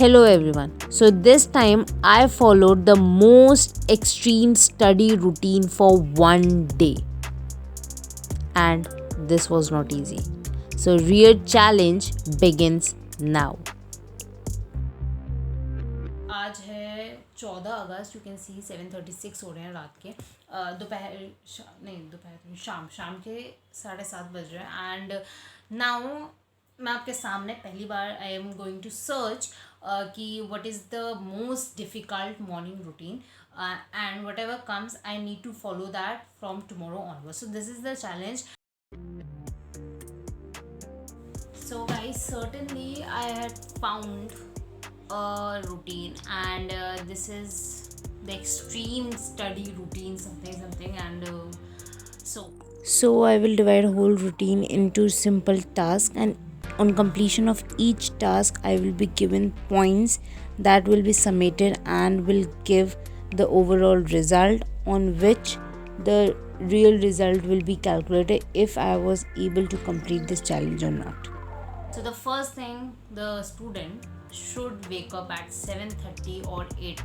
Hello everyone. So this time I followed the most extreme study routine for one day, and this was not easy. So real challenge begins now. आज है 14 अगस्त. You can see 7:36 हो रहे हैं रात के. दोपहर शाम शाम के 7:30 बज रहे हैं. एंड नाउ मैं आपके सामने पहली बार I am going to search कि what is the most difficult morning routine, and whatever comes I need to follow that from tomorrow onward. So this is the challenge. So guys, certainly I had found a routine, and this is the extreme study routine something, and so I will divide whole routine into simple tasks, and on completion of each task I will be given points that will be summated and will give the overall result, on which the real result will be calculated if I was able to complete this challenge or not. So the first thing, the student should wake up at 7:30 or 8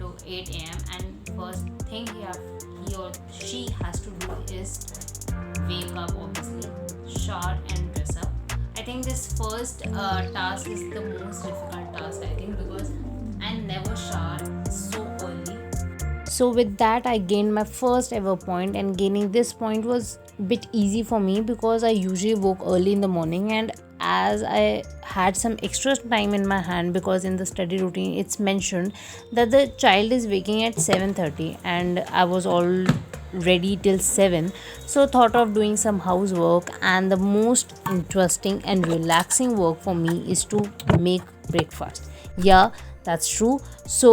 a.m. and first thing he or she has to do is wake up, obviously, shower and dress up. I think this first task is the most difficult task, I think, because I never shower so early. So with that I gained my first ever point, and gaining this point was a bit easy for me because I usually woke early in the morning, and as I had some extra time in my hand, because in the study routine it's mentioned that the child is waking at 7:30 and I was all ready till 7. So thought of doing some housework, and the most interesting and relaxing work for me is to make breakfast. Yeah, that's true. So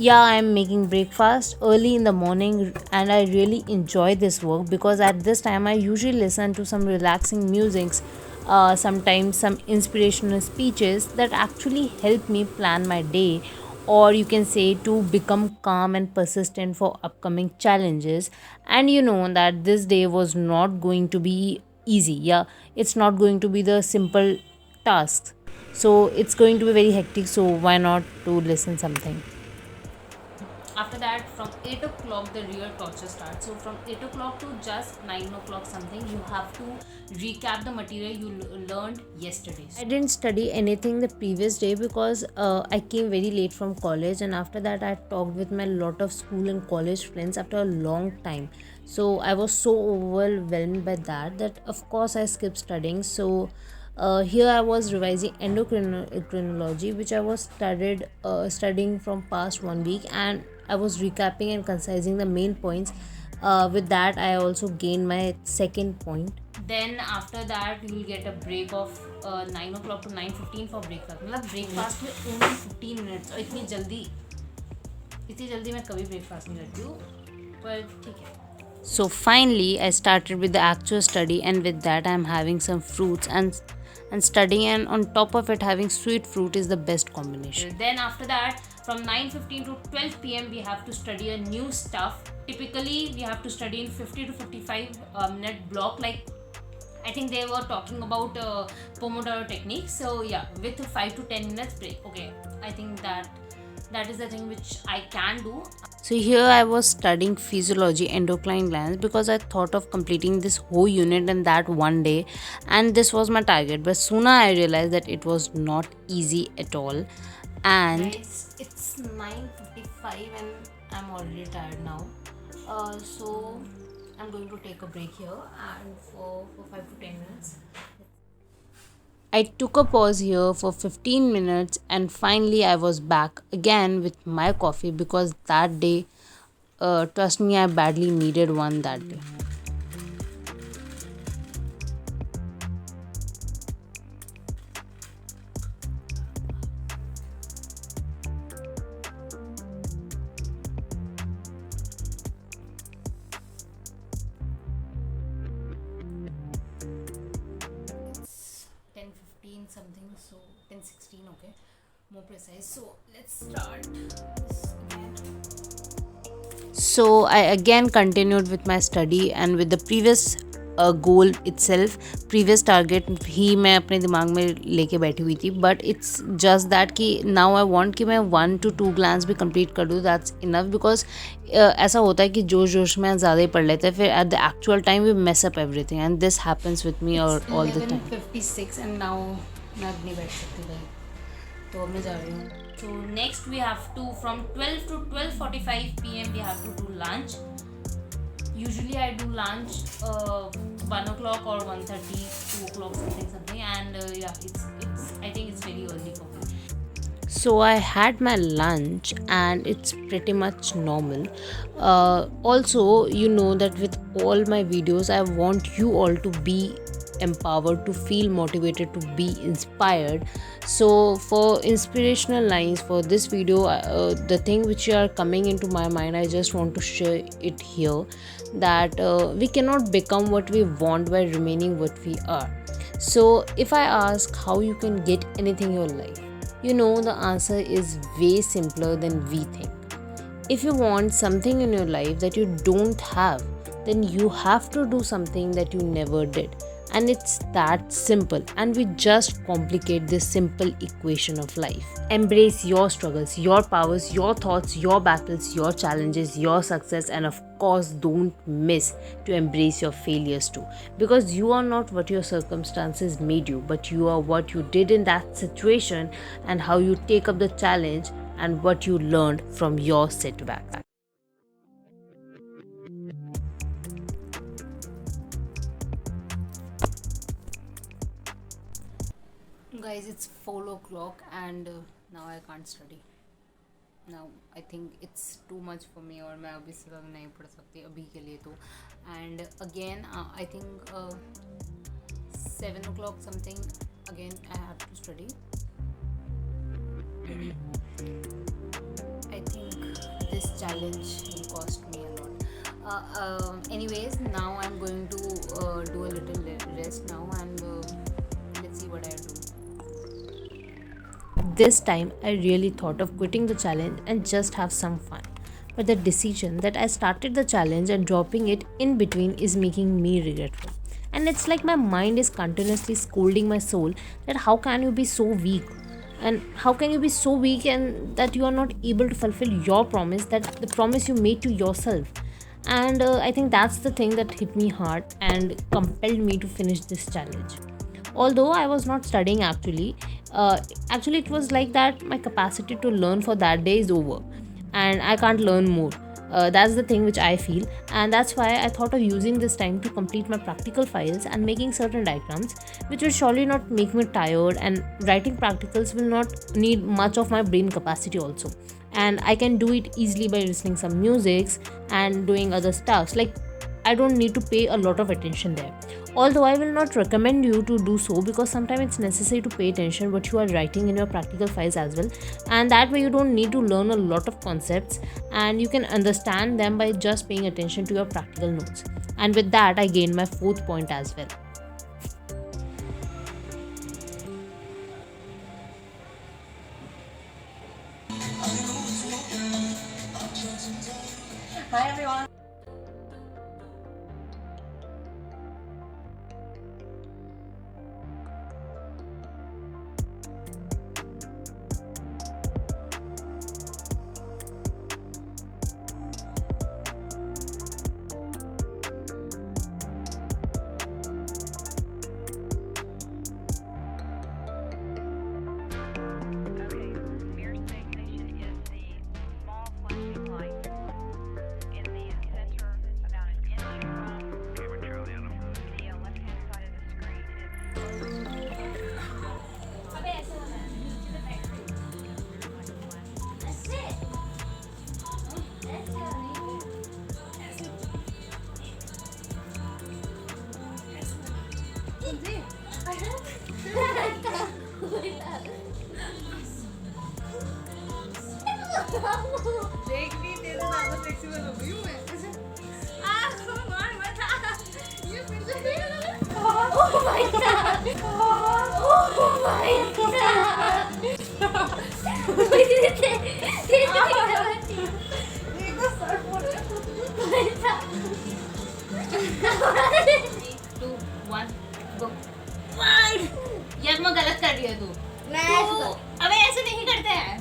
yeah, I am making breakfast early in the morning, and I really enjoy this work because at this time I usually listen to some relaxing musics, sometimes some inspirational speeches that actually help me plan my day, or you can say to become calm and persistent for upcoming challenges. And you know that this day was not going to be easy. Yeah, it's not going to be the simple tasks, so it's going to be very hectic. So why not to listen something. After that, from 8 o'clock the real torture starts. So from 8 o'clock to just 9 o'clock something, you have to recap the material you learned yesterday. I didn't study anything the previous day because I came very late from college, and after that I talked with my lot of school and college friends after a long time. So I was so overwhelmed by that of course I skipped studying. So here I was revising endocrinology, which I was studying from past 1 week, and I was recapping and concising the main points. With that, I also gained my second point. Then after that, you will get a break of 9 o'clock to 9:15 for breakfast. मतलब breakfast में only 15 minutes, और इतनी जल्दी मैं कभी breakfast नहीं करती हूँ, पर ठीक है. So finally, I started with the actual study, and with that, I'm having some fruits and studying, and on top of it, having sweet fruit is the best combination. Then after that, from 9:15 to 12 p.m. we have to study a new stuff. Typically, we have to study in 50 to 55 minute block. Like, I think they were talking about Pomodoro technique. So yeah, with 5 to 10 minutes break. Okay, I think that is the thing which I can do. So here I was studying physiology, endocrine glands, because I thought of completing this whole unit in that one day, and this was my target. But sooner I realized that it was not easy at all. And guys, it's 9:55 and I'm already tired now. So I'm going to take a break here, and for 5 to 10 minutes. I took a pause here for 15 minutes, and finally I was back again with my coffee, because that day, trust me, I badly needed one that day. Something, so 10:16, okay, more precise. So let's start this again. So I again continued with my study, and with the previous goal itself, previous target ही मैं अपने दिमाग में लेके बैठी हुई थी, but it's just that कि नाउ आई वांट कि मैं 1 to 2 ग्लांस भी कंप्लीट कर दूँ, दैट्स इनफ, बिकॉज ऐसा होता है कि जोश जोश में ज़्यादा ही पढ़ लेते हैं, फिर at the actual time we mess up everything, and this happens with me और all the time. 11:56 and now मैं अब नहीं बैठ सकती भाई, तो अब मैं जा रही हूँ. So next we have to, from 12 to 12:45 p.m. we have to do lunch. Usually I do lunch 1 o'clock or 1:30, 2 o'clock, something, and yeah, it's I think it's very early for me. So I had my lunch and it's pretty much normal. Also, you know that with all my videos, I want you all to be empowered, to feel motivated, to be inspired. So for inspirational lines for this video, the thing which are coming into my mind, I just want to share it here, that we cannot become what we want by remaining what we are. So if I ask how you can get anything in your life, you know the answer is way simpler than we think. If you want something in your life that you don't have, then you have to do something that you never did. And it's that simple, and we just complicate this simple equation of life. Embrace your struggles, your powers, your thoughts, your battles, your challenges, your success, and of course, don't miss to embrace your failures too. Because you are not what your circumstances made you, but you are what you did in that situation, and how you take up the challenge, and what you learned from your setback. Guys, it's 4 o'clock and now I can't study. Now I think it's too much for me, और मैं अभी से ज़्यादा नहीं पढ़ सकती अभी के लिए तो. And again I think 7 o'clock something again I have to study. I think this challenge will cost me a lot. Anyways, now I'm going to do a little rest now, and let's see what I do. This time, I really thought of quitting the challenge and just have some fun. But the decision that I started the challenge and dropping it in between is making me regretful. And it's like my mind is continuously scolding my soul that how can you be so weak? And how can you be so weak and that you are not able to fulfill your promise, that the promise you made to yourself? And I think that's the thing that hit me hard and compelled me to finish this challenge. Although I was not studying actually it was like that my capacity to learn for that day is over and I can't learn more. That's the thing which I feel, and that's why I thought of using this time to complete my practical files and making certain diagrams, which will surely not make me tired, and writing practicals will not need much of my brain capacity also, and I can do it easily by listening some musics and doing other stuffs. Like, I don't need to pay a lot of attention there. Although I will not recommend you to do so, because sometimes it's necessary to pay attention what you are writing in your practical files as well, and that way you don't need to learn a lot of concepts and you can understand them by just paying attention to your practical notes. And with that, I gained my fourth point as well. Hi everyone. देख नहीं तेरे ज्यादा flexible हो गई हूं मैं. ये फिर से oh my God. Oh my God. देखो सर तो अबे ऐसे नहीं करते हैं।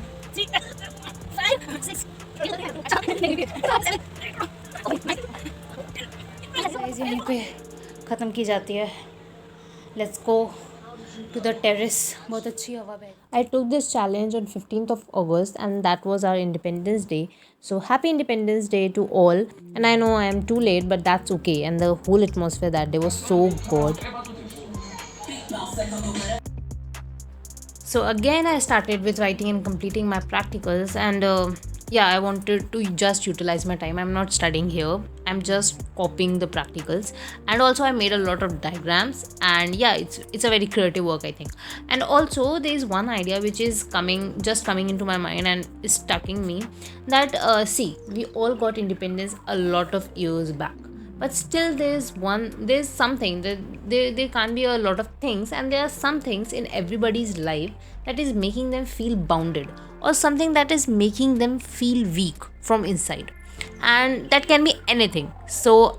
Guys, यहीं पे ख़त्म की जाती है। Let's go to the terrace. बहुत अच्छी हवा बह। I took this challenge on 15th of August and that was our Independence Day. So happy Independence Day to all. And I know I am too late, but that's okay. And the whole atmosphere that day was so good. So again I started with writing and completing my practicals, and yeah, I wanted to just utilize my time. I'm not studying here, I'm just copying the practicals. And also I made a lot of diagrams, and yeah, it's a very creative work, I think. And also there is one idea which is coming into my mind and is stucking me, that see, we all got independence a lot of years back, but still there's something that there can't be a lot of things, and there are some things in everybody's life that is making them feel bounded, or something that is making them feel weak from inside. And that can be anything. So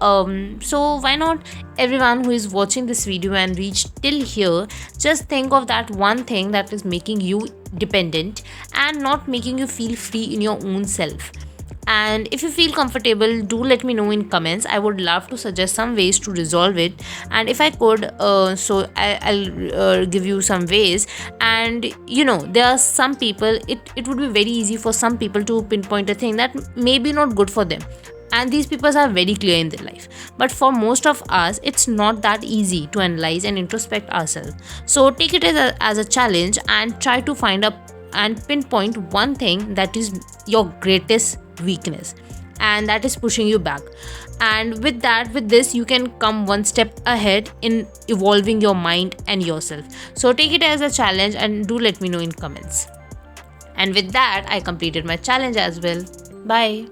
why not, everyone who is watching this video and reached till here, just think of that one thing that is making you dependent and not making you feel free in your own self. And if you feel comfortable, do let me know in comments. I would love to suggest some ways to resolve it, and if I could, I'll give you some ways. And there are some people, it would be very easy for some people to pinpoint a thing that may be not good for them, and these people are very clear in their life. But for most of us, it's not that easy to analyze and introspect ourselves. So take it as a challenge and try to find a and pinpoint one thing that is your greatest weakness and that is pushing you back. And with this, you can come one step ahead in evolving your mind and yourself. So take it as a challenge and do let me know in comments. And with that, I completed my challenge as well. Bye.